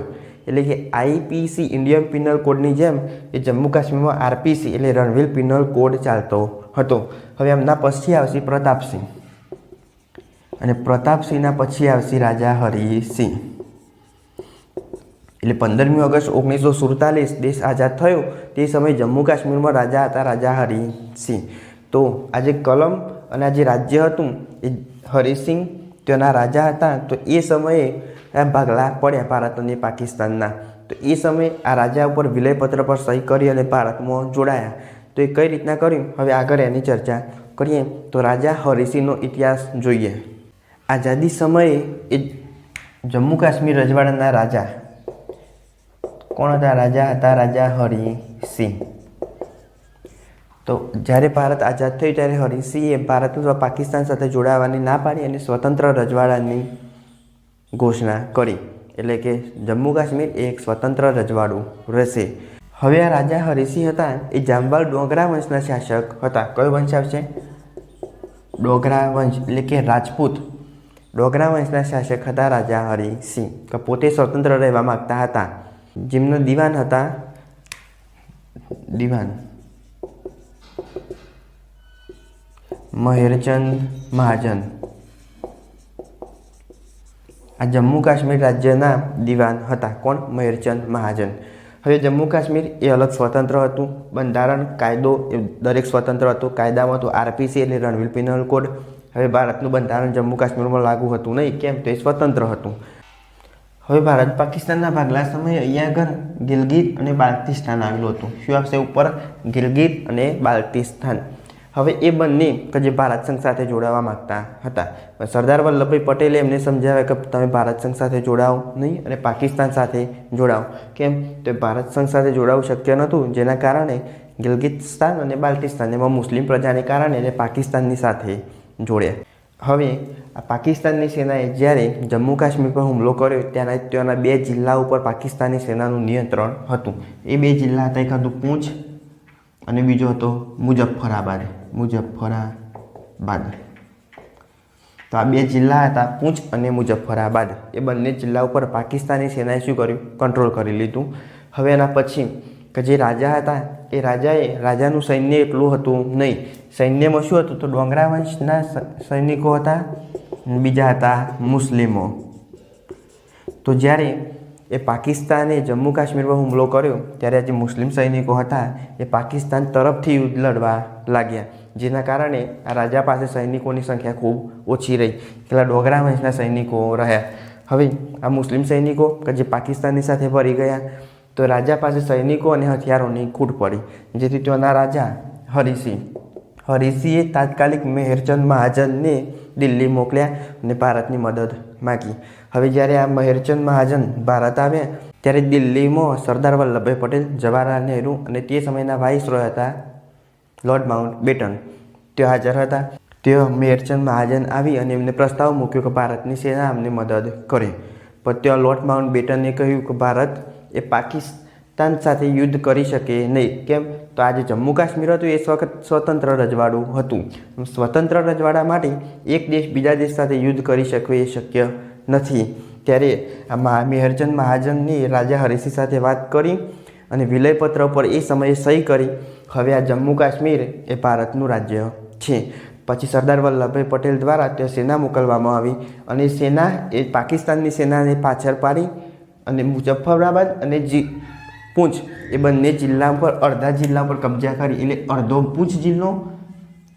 એટલે કે IPC ઇન્ડિયન પિનલ કોડની જેમ એ જમ્મુ કાશ્મીરમાં RPC એટલે રણવીર પિનલ કોડ ચાલતો હતો. હવે એમના પછી આવશે પ્રતાપસિંહ અને પ્રતાપસિંહના પછી આવશે રાજા હરિસિંહ. એટલે 15મી ઓગસ્ટ 1947 દેશ આઝાદ થયો તે સમયે જમ્મુ કાશ્મીરમાં રાજા હતા રાજા હરિસિંહ. તો આ જે કલમ અને આ જે રાજ્ય હતું એ હરિસિંહ તેના રાજા હતા. તો એ સમયે ભાગલા પડ્યા ભારત અને પાકિસ્તાનના. તો એ સમયે આ રાજા ઉપર વિલયપત્ર પર સહી કરી અને ભારતમાં જોડાયા. તો એ કઈ રીતના કર્યું હવે આગળ એની ચર્ચા કરીએ. તો રાજા હરિસિંહનો ઇતિહાસ જોઈએ. આઝાદી સમયે એ જમ્મુ કાશ્મીર રજવાડાના રાજા કોણ હતા? રાજા હતા રાજા હરિસિંહ. તો જ્યારે ભારત આઝાદ થયું ત્યારે હરિસિંહે ભારત અથવા પાકિસ્તાન સાથે જોડાવાની ના પાડી અને સ્વતંત્ર રજવાડાની ઘોષણા કરી. એટલે કે જમ્મુ કાશ્મીર એક સ્વતંત્ર રજવાડું રહેશે. હવે આ રાજા હરિસિંહ હતા એ જામવાલ ડોગરા વંશના શાસક હતા. કયો વંશ આવશે? ડોગરા વંશ એટલે કે રાજપૂત ડોગરા વંશના શાસક હતા રાજા હરિસિંહ. કે પોતે સ્વતંત્ર રહેવા માગતા હતા. જેમનો દિવાન હતા દિવાન મહેરચંદ મહાજન. આ જમ્મુ કાશ્મીર રાજ્યના દિવાન હતા. કોણ? મહેરચંદ મહાજન. હવે જમ્મુ કાશ્મીર એ અલગ સ્વતંત્ર હતું. બંધારણ કાયદો એ દરેક સ્વતંત્ર હતું. કાયદામાં હતું RPC એટલે રણવીર પિનલ કોડ. હવે ભારતનું બંધારણ જમ્મુ કાશ્મીરમાં લાગુ હતું નહીં. કેમ? તો એ સ્વતંત્ર હતું. હવે ભારત પાકિસ્તાનના ભાગલા સમયે અહીંયા આગળ ગિલગિત અને બાલ્ટિસ્તાન આવેલું હતું. શું આવશે ઉપર? ગિલગિત અને બાલ્ટિસ્તાન. હવે એ બંને કે જે ભારત સંઘ સાથે જોડાવા માગતા હતા. સરદાર વલ્લભભાઈ પટેલે એમને સમજાવ્યા કે તમે ભારત સંઘ સાથે જોડાઓ નહીં અને પાકિસ્તાન સાથે જોડાઓ. કેમ? તો ભારત સંઘ સાથે જોડાવું શક્ય નહોતું. જેના કારણે ગિલગિતસ્તાન અને બાલ્ટિસ્તાન એમાં મુસ્લિમ પ્રજાને કારણે એને પાકિસ્તાનની સાથે જોડ્યા. હવે આ પાકિસ્તાનની સેનાએ જ્યારે જમ્મુ કાશ્મીર પર હુમલો કર્યો ત્યાંના બે જિલ્લા ઉપર પાકિસ્તાની સેનાનું નિયંત્રણ હતું. એ બે જિલ્લા હતા. એક હતું પૂંછ અને બીજો હતો મુઝફ્ફરાબાદ. તો આ બે જિલ્લા હતા પૂંછ અને મુઝફ્ફરાબાદ. એ બંને જિલ્લા ઉપર પાકિસ્તાની સેનાએ શું કર્યું? કંટ્રોલ કરી લીધું. હવે એના પછી કે જે રાજા હતા એ રાજાનું સૈન્ય એટલું હતું નહીં. સૈન્યમાં શું હતું? તો ડોગરા વંશના સૈનિકો હતા, બીજા હતા મુસ્લિમો. તો જ્યારે એ પાકિસ્તાને જમ્મુ કાશ્મીર પર હુમલો કર્યો ત્યારે જે મુસ્લિમ સૈનિકો હતા એ પાકિસ્તાન તરફથી યુદ્ધ લડવા લાગ્યા. જેના કારણે આ રાજા પાસે સૈનિકોની સંખ્યા ખૂબ ઓછી રહી. કેટલા? ડોગરા વંશના સૈનિકો રહ્યા. હવે આ મુસ્લિમ સૈનિકો કે જે પાકિસ્તાનની સાથે ફરી ગયા, તો રાજા પાસે સૈનિકો અને હથિયારોની ખૂટ પડી, જેથી તેઓના રાજા હરિસિંહે તાત્કાલિક મેહેરચંદ મહાજનને દિલ્હી મોકલ્યા અને ભારતની મદદ માગી. હવે જ્યારે આ મેહેરચંદ મહાજન ભારત આવ્યા ત્યારે દિલ્હીમાં સરદાર વલ્લભભાઈ પટેલ, જવાહરલાલ નહેરુ અને તે સમયના વાઇસરોય હતા લોર્ડ માઉન્ટ બેટન, તેઓ હાજર હતા. તેઓ મેહેરચંદ મહાજન આવી અને એમને પ્રસ્તાવ મૂક્યો કે ભારતની સેના અમને મદદ કરે. પણ તેઓ લોર્ડ માઉન્ટ બેટને કહ્યું કે ભારત એ પાકિસ્તાન સાથે યુદ્ધ કરી શકે નહીં. કેમ? તો આજે જમ્મુ કાશ્મીર હતું એ વખત સ્વતંત્ર રજવાડું હતું. સ્વતંત્ર રજવાડા માટે એક દેશ બીજા દેશ સાથે યુદ્ધ કરી શકવે એ શક્ય નથી. ત્યારે આ મેહેરચંદ મહાજનની રાજા હરિસિંહ સાથે વાત કરી અને વિલયપત્ર પર એ સમયે સહી કરી. હવે આ જમ્મુ કાશ્મીર એ ભારતનું રાજ્ય છે. પછી સરદાર વલ્લભભાઈ પટેલ દ્વારા તે સેના મોકલવામાં આવી અને સેના એ પાકિસ્તાનની સેનાને પાછળ પાડી અને મુઝફ્ફરાબાદ અને પૂંછ એ બંને જિલ્લા પર અડધા જિલ્લા પર કબજા કરી. એટલે અડધો પૂંછ જિલ્લો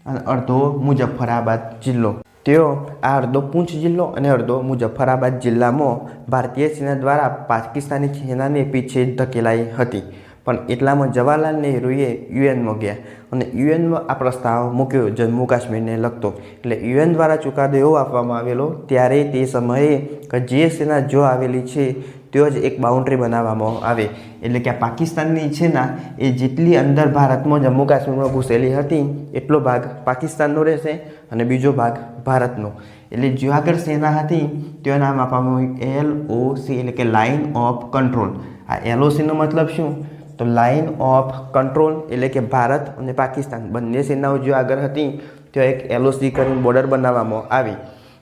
અને અડધો મુઝફ્ફરાબાદ જિલ્લો. તેઓ આ અડધો પૂંછ જિલ્લો અને અડધો મુઝફ્ફરાબાદ જિલ્લામાં ભારતીય સેના દ્વારા પાકિસ્તાની સેનાને પીછે ધકેલાઈ હતી. પણ એટલામાં જવાહરલાલ નહેરુએ યુએનમાં ગયા અને યુએનમાં આ પ્રસ્તાવ મૂક્યો જમ્મુ કાશ્મીરને લગતો. એટલે યુએન દ્વારા ચુકાદો એવો આપવામાં આવેલો ત્યારે તે સમયે કે જે સેના જો આવેલી છે તેઓ જ એક બાઉન્ડ્રી બનાવવામાં આવે. એટલે કે આ પાકિસ્તાનની સેના એ જેટલી અંદર ભારતમાં જમ્મુ કાશ્મીરમાં ઘૂસેલી હતી એટલો ભાગ પાકિસ્તાનનો રહેશે અને બીજો ભાગ ભારતનો. એટલે જો આગળ સેના હતી તેઓ નામ આપવામાં આવ્યું LOC, એટલે કે લાઇન ઓફ કંટ્રોલ. આ LOCનો મતલબ શું? તો લાઇન ઓફ કંટ્રોલ, એટલે કે ભારત અને પાકિસ્તાન બંને સેનાઓ જો આગળ હતી તો એક LOC કરીને બોર્ડર બનાવવામાં આવી,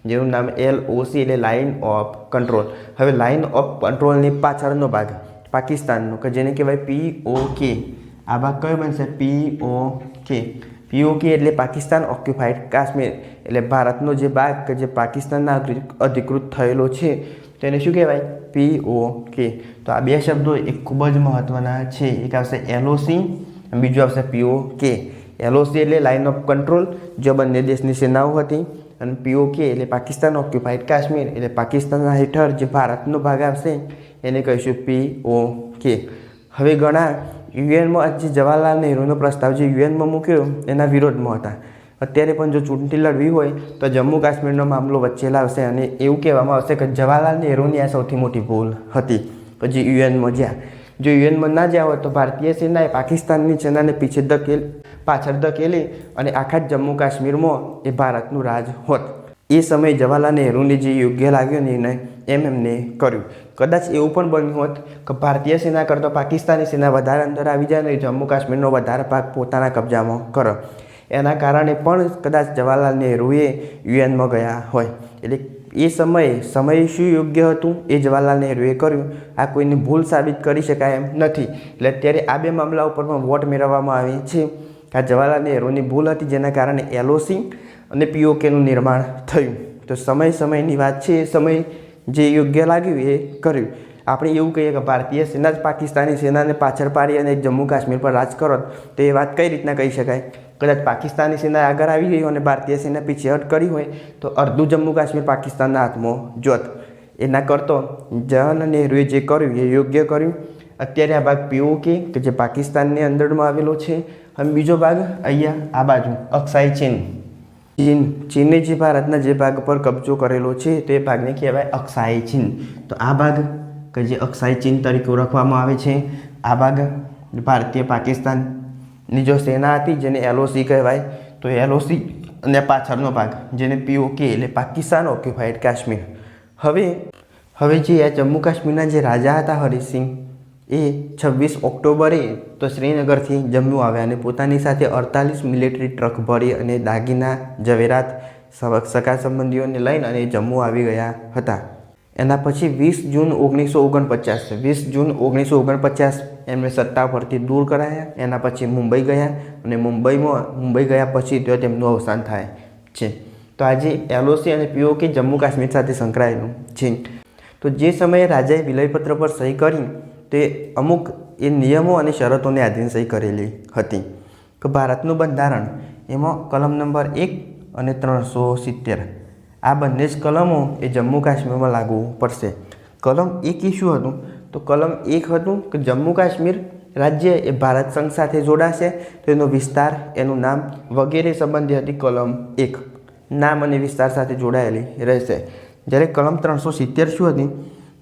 જેનું નામ LOC એટલે લાઇન ઓફ કંટ્રોલ. હવે લાઇન ઓફ કંટ્રોલની પાછળનો ભાગ પાકિસ્તાનનો કે જેને કહેવાય POK. આ ભાગ કયો બનશે? POK એટલે પાકિસ્તાન ઓક્યુપાઈડ કાશ્મીર, એટલે ભારતનો જે ભાગ કે જે પાકિસ્તાનના અધિકૃત થયેલો છે તેને શું કહેવાય? POK. તો આ બે શબ્દો એક ખૂબ જ મહત્ત્વના છે. એક આવશે LOC અને બીજું આવશે POK. LOC એટલે લાઇન ઓફ કંટ્રોલ, જો બંને દેશની સેનાઓ હતી, અને POK એટલે પાકિસ્તાન ઓક્યુપાઈડ કાશ્મીર, એટલે પાકિસ્તાનના હેઠળ જે ભારતનો ભાગ આવશે એને કહીશું POK. હવે ઘણા યુએનમાં જે જવાહરલાલ નહેરુનો પ્રસ્તાવ જે યુએનમાં મૂક્યો એના વિરોધમાં હતા. અત્યારે પણ જો ચૂંટણી લડવી હોય તો જમ્મુ કાશ્મીરનો મામલો વચ્ચે લાવશે અને એવું કહેવામાં આવશે કે જવાહરલાલ નહેરુની આ સૌથી મોટી ભૂલ હતી કે જે યુએનમાં જ્યાં. જો યુએનમાં ના જ્યાં હોય તો ભારતીય સેનાએ પાકિસ્તાનની સેનાને પાછળ ધકેલી અને આખા જમ્મુ કાશ્મીરમાં એ ભારતનું રાજ હોત. એ સમયે જવાહરલાલ નહેરુને જે યોગ્ય લાગ્યો નિર્ણય એમને કર્યું. કદાચ એવું પણ બન્યું હોત કે ભારતીય સેના કરતાં પાકિસ્તાની સેના વધારે અંદર આવી જાય અને જમ્મુ કાશ્મીરનો વધારે ભાગ પોતાના કબજામાં કરે. એના કારણે પણ કદાચ જવાહરલાલ નહેરુએ યુએનમાં ગયા હોય. એટલે એ સમયે શું યોગ્ય હતું એ જવાહરલાલ નહેરુએ કર્યું. આ કોઈની ભૂલ સાબિત કરી શકાય એમ નથી. એટલે અત્યારે આ બે મામલા ઉપર પણ વોટ મેળવવામાં આવે છે કે આ જવાહરલાલ નહેરુની ભૂલ હતી જેના કારણે LOC અને POKનું નિર્માણ થયું. તો સમયની વાત છે. એ સમય જે યોગ્ય લાગ્યું એ કર્યું. આપણે એવું કહીએ કે ભારતીય સેના જ પાકિસ્તાની સેનાને પાછળ પાડી અને જમ્મુ કાશ્મીર પર રાજ કરો તો એ વાત કઈ રીતના કહી શકાય? કદાચ પાકિસ્તાની સેના આગળ આવી ગઈ અને ભારતીય સેના પીછેહટ કરી હોય તો અડધું જમ્મુ કાશ્મીર પાકિસ્તાનના હાથમાં જોત. એના કરતો જવાહરલાલ નહેરુએ જે કર્યું એ યોગ્ય કર્યું. અત્યારે આ ભાગ POK કે જે પાકિસ્તાનની અંદરમાં આવેલો છે, અને બીજો ભાગ અહીંયા આ બાજુ અક્સાઈ ચીને જે ભારતના જે ભાગ પર કબજો કરેલો છે તે ભાગને કહેવાય અક્સાઈ ચીન. તો આ ભાગ કે જે અક્સાઈ ચીન તરીકે ઓળખવામાં આવે છે, આ ભાગ ભારતીય પાકિસ્તાનની જો સેના હતી જેને LOC કહેવાય, તો LOC અને પાછળનો ભાગ જેને POK એટલે પાકિસ્તાન ઓક્યુપાઈડ કાશ્મીર. હવે જે આ જમ્મુ કાશ્મીરના જે રાજા હતા હરિસિંહ, એ 26 ઓક્ટોબરે તો શ્રીનગરથી જમ્મુ આવ્યા અને પોતાની સાથે 48 મિલિટરી ટ્રક ભરી અને દાગીના ઝવેરાત સગા સંબંધીઓને લઈને અને જમ્મુ આવી ગયા હતા. એના પછી 20 જૂન 1949 એમને સત્તા પરથી દૂર કરાયા. એના પછી મુંબઈ ગયા અને મુંબઈ ગયા પછી ત્યાં તેમનું અવસાન થાય છે. તો આજે LOC અને POK જમ્મુ કાશ્મીર સાથે સંકળાયેલું છે. તો જે સમયે રાજાએ વિલયપત્ર પર સહી કરી તે અમુક એ નિયમો અને શરતોને આધીન સહી કરેલી હતી કે ભારતનું બંધારણ એમાં કલમ નંબર 1 અને 370 આ બંને જ કલમો એ જમ્મુ કાશ્મીરમાં લાગુ પડશે. કલમ 1 એ શું હતું? તો કલમ 1 હતું કે જમ્મુ કાશ્મીર રાજ્ય એ ભારત સંઘ સાથે જોડાશે, તેનો વિસ્તાર, એનું નામ વગેરે સંબંધી હતી કલમ 1. નામ અને વિસ્તાર સાથે જોડાયેલી રહેશે. જ્યારે કલમ 370 શું હતી?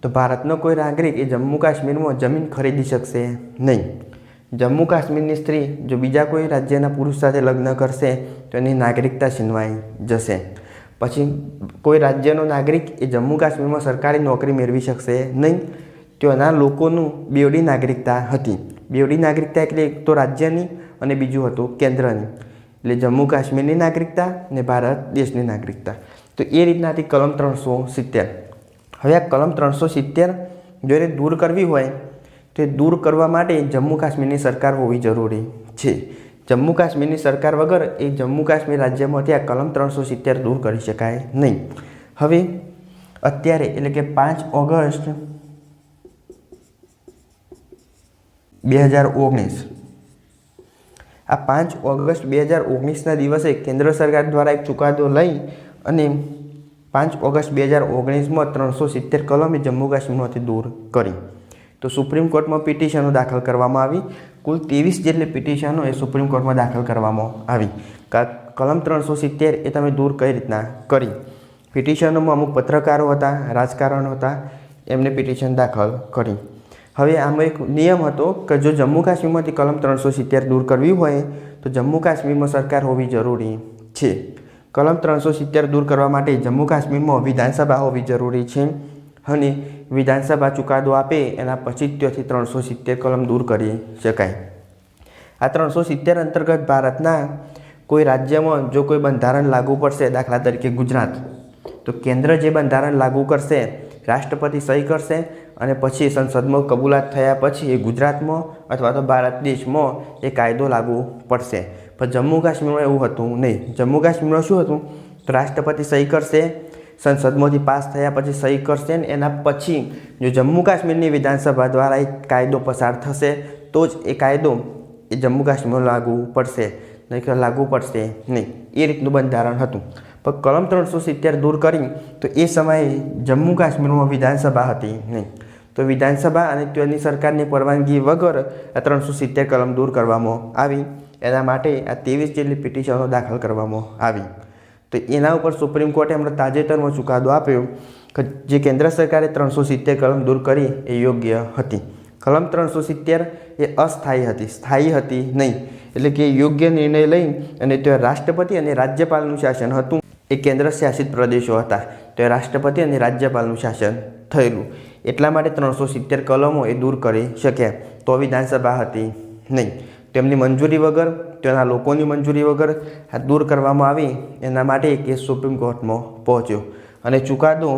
તો ભારતનો કોઈ નાગરિક એ જમ્મુ કાશ્મીરમાં જમીન ખરીદી શકશે નહીં. જમ્મુ કાશ્મીરની સ્ત્રી જો બીજા કોઈ રાજ્યના પુરુષ સાથે લગ્ન કરશે તો એની નાગરિકતા છીનવાઈ જશે. પછી કોઈ રાજ્યનો નાગરિક એ જમ્મુ કાશ્મીરમાં સરકારી નોકરી મેળવી શકશે નહીં. ત્યાંના લોકોનું બેવડી નાગરિકતા હતી. બેવડી નાગરિકતા એટલે એક તો રાજ્યની અને બીજું હતું કેન્દ્રની. એટલે જમ્મુ કાશ્મીરની નાગરિકતા અને ભારત દેશની નાગરિકતા. તો એ રીતના હતી કલમ 370. હવે આ કલમ 370 જો એને દૂર કરવી હોય તો એ દૂર કરવા માટે જમ્મુ કાશ્મીરની સરકાર હોવી જરૂરી છે. જમ્મુ કાશ્મીરની સરકાર વગર એ જમ્મુ કાશ્મીર રાજ્યમાંથી આ કલમ 370 દૂર કરી શકાય નહીં. હવે અત્યારે એટલે કે 5 ઓગસ્ટ 2019 આ 5 ઓગસ્ટ 2019ના દિવસે કેન્દ્ર સરકાર દ્વારા એક ચુકાદો લઈ અને 5 ઓગસ્ટ 2019માં 370 કલમ એ જમ્મુ કાશ્મીરમાંથી દૂર કરી. તો સુપ્રીમ કોર્ટમાં પિટિશનો દાખલ કરવામાં આવી. કુલ 23 જેટલી પિટિશનો એ સુપ્રીમ કોર્ટમાં દાખલ કરવામાં આવી. કલમ 370 એ તમે દૂર કઈ રીતના કરી. પિટિશનોમાં અમુક પત્રકારો હતા, રાજકારણો હતા, એમને પિટિશન દાખલ કરી. હવે આમાં એક નિયમ હતો કે જો જમ્મુ કાશ્મીરમાંથી કલમ 370 દૂર કરવી હોય તો જમ્મુ કાશ્મીરમાં સરકાર હોવી જરૂરી છે. કલમ 370 દૂર કરવા માટે જમ્મુ કાશ્મીરમાં વિધાનસભા હોવી જરૂરી છે અને વિધાનસભા ચુકાદો આપે એના પછી ત્યાંથી 370 કલમ દૂર કરી શકાય. આ 370 અંતર્ગત ભારતના કોઈ રાજ્યમાં જો કોઈ બંધારણ લાગુ પડશે, દાખલા તરીકે ગુજરાત, તો કેન્દ્ર જે બંધારણ લાગુ કરશે રાષ્ટ્રપતિ સહી કરશે અને પછી સંસદમાં કબૂલાત થયા પછી એ ગુજરાતમાં અથવા તો ભારત દેશમાં એ કાયદો લાગુ પડશે. પણ જમ્મુ કાશ્મીરમાં એવું હતું નહીં. જમ્મુ કાશ્મીરમાં શું હતું? તો રાષ્ટ્રપતિ સહી કરશે, સંસદમાંથી પાસ થયા પછી સહી કરશે ને એના પછી જો જમ્મુ કાશ્મીરની વિધાનસભા દ્વારા એક કાયદો પસાર થશે તો જ એ કાયદો એ જમ્મુ કાશ્મીરમાં લાગુ પડશે, નહીં કે લાગુ પડશે નહીં. એ રીતનું બંધારણ હતું. પણ કલમ 370 દૂર કરી તો એ સમયે જમ્મુ કાશ્મીરમાં વિધાનસભા હતી નહીં. તો વિધાનસભા અને ત્યાંની સરકારની પરવાનગી વગર આ 370 કલમ દૂર કરવામાં આવી. એના માટે આ 23 જેટલી પિટિશનો દાખલ કરવામાં આવી. તો એના ઉપર સુપ્રીમ કોર્ટે હમણાં તાજેતરમાં ચુકાદો આપ્યો કે જે કેન્દ્ર સરકારે 370 કલમ દૂર કરી એ યોગ્ય હતી. કલમ 370 એ અસ્થાયી હતી, સ્થાયી હતી નહીં. એટલે કે યોગ્ય નિર્ણય લઈ અને ત્યાં રાષ્ટ્રપતિ અને રાજ્યપાલનું શાસન હતું. એ કેન્દ્ર શાસિત પ્રદેશો હતા તો રાષ્ટ્રપતિ અને રાજ્યપાલનું શાસન થયેલું. એટલા માટે 370 કલમો એ દૂર કરી શક્યા. તો વિધાનસભા હતી નહીં. તેમની મંજૂરી વગર, તેના લોકોની મંજૂરી વગર આ દૂર કરવામાં આવી. એના માટે એ કેસ સુપ્રીમ કોર્ટમાં પહોંચ્યો અને ચુકાદો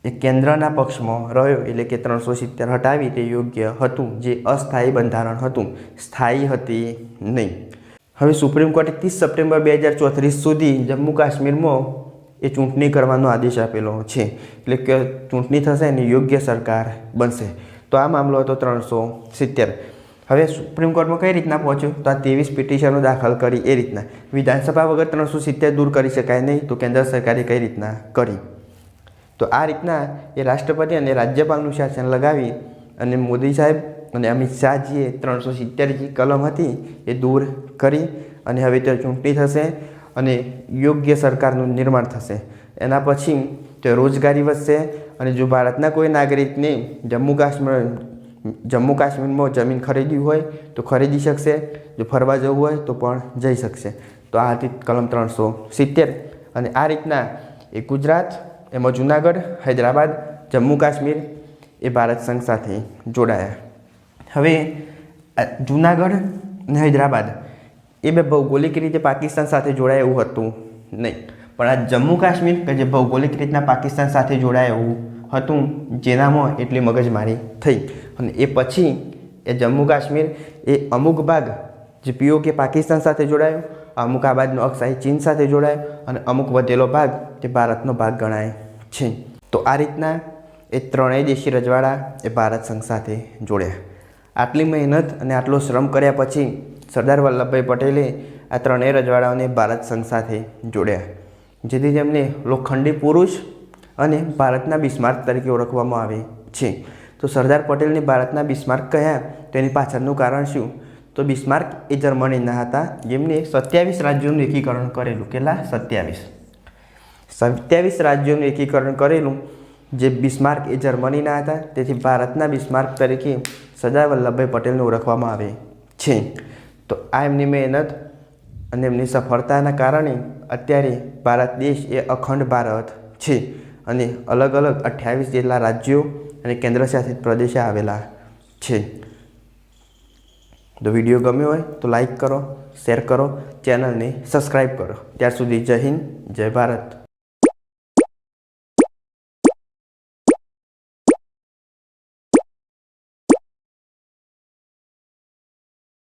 એ કેન્દ્રના પક્ષમાં રહ્યો. એટલે કે 370 હટાવી તે યોગ્ય હતું. જે અસ્થાયી બંધારણ હતું, સ્થાયી હતી નહીં. હવે સુપ્રીમ કોર્ટે 30 સપ્ટેમ્બર 2034 સુધી જમ્મુ કાશ્મીરમાં એ ચૂંટણી કરવાનો આદેશ આપેલો છે. એટલે કે ચૂંટણી થશે અને યોગ્ય સરકાર બનશે. તો આ મામલો હતો 370. હવે સુપ્રીમ કોર્ટમાં કઈ રીતના પહોંચ્યો? તો આ 23 પિટિશનો દાખલ કરી એ રીતના. વિધાનસભા વગર 370 દૂર કરી શકાય નહીં, તો કેન્દ્ર સરકારે કઈ રીતના કરી? તો આ રીતના એ રાષ્ટ્રપતિ અને રાજ્યપાલનું શાસન લગાવી અને મોદી સાહેબ અને અમિત શાહજીએ 370 જે કલમ હતી એ દૂર કરી અને હવે ત્યાં ચૂંટણી થશે અને યોગ્ય સરકારનું નિર્માણ થશે. એના પછી તે રોજગારી વધશે અને જો ભારતના કોઈ નાગરિકને જમ્મુ કાશ્મીરમાં જમીન ખરીદવી હોય તો ખરીદી શકશે, જો ફરવા જવું હોય તો પણ જઈ શકશે. તો આ હતી કલમ 370. અને આ રીતના એ ગુજરાત, એમાં જુનાગઢ, હૈદરાબાદ, જમ્મુ કાશ્મીર એ ભારત સંઘ સાથે જોડાયા. હવે જુનાગઢ અને હૈદરાબાદ એ બે ભૌગોલિક રીતે પાકિસ્તાન સાથે જોડાય એવું હતું નહીં. પણ આ જમ્મુ કાશ્મીર કે જે ભૌગોલિક રીતના પાકિસ્તાન સાથે જોડાય એવું હતું, જેનામાં એટલી મગજમારી થઈ. અને એ પછી એ જમ્મુ કાશ્મીર એ અમુક ભાગ જે POK પાકિસ્તાન સાથે જોડાયો, અમુક આ બાજુનો અક્ષાઈ ચીન સાથે જોડાયો અને અમુક વધેલો ભાગ તે ભારતનો ભાગ ગણાય છે. તો આ રીતના એ ત્રણેય દેશી રજવાડા એ ભારત સંઘ સાથે જોડ્યા. આટલી મહેનત અને આટલો શ્રમ કર્યા પછી સરદાર વલ્લભભાઈ પટેલે આ ત્રણેય રજવાડાઓને ભારત સંઘ સાથે જોડ્યા. જેથી તેમને લોખંડી પુરુષ અને ભારતના બિસ્માર્ક તરીકે ઓળખવામાં આવે છે. તો સરદાર પટેલને ભારતના બિસ્માર્ક કહ્યા તેની પાછળનું કારણ શું? તો બિસ્માર્ક એ જર્મનીના હતા જેમને 27 રાજ્યોનું એકીકરણ કરેલું. કેટલા? 27 રાજ્યોનું એકીકરણ કરેલું જે બિસ્માર્ક એ જર્મનીના હતા. તેથી ભારતના બિસ્માર્ક તરીકે સરદાર વલ્લભભાઈ પટેલને ઓળખવામાં આવે છે. તો આ એમની મહેનત અને એમની સફળતાના કારણે અત્યારે ભારત દેશ એ અખંડ ભારત છે અને અલગ અલગ 28 જેટલા રાજ્યો અને કેન્દ્રશાસિત પ્રદેશો આવેલા છે. તો વિડીયો ગમ્યો હોય તો લાઈક કરો, શેર કરો, ચેનલને સબસ્ક્રાઈબ કરો. ત્યાર સુધી જય હિન્દ, જય ભારત.